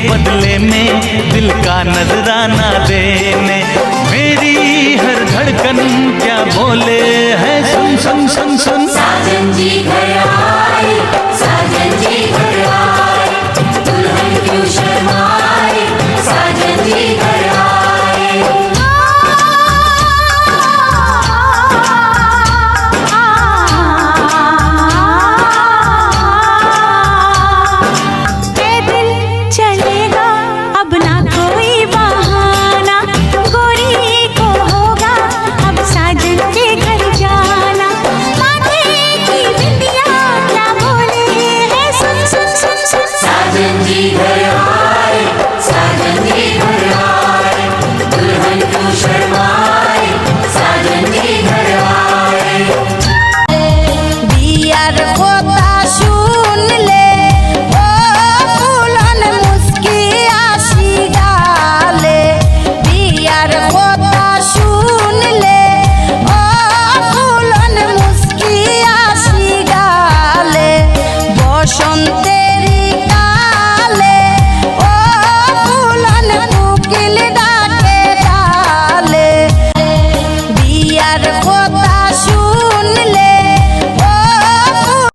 बदले में दिल का नजराना देने। मेरी हर धड़कन क्या बोले है, सुन सुन सुन सुन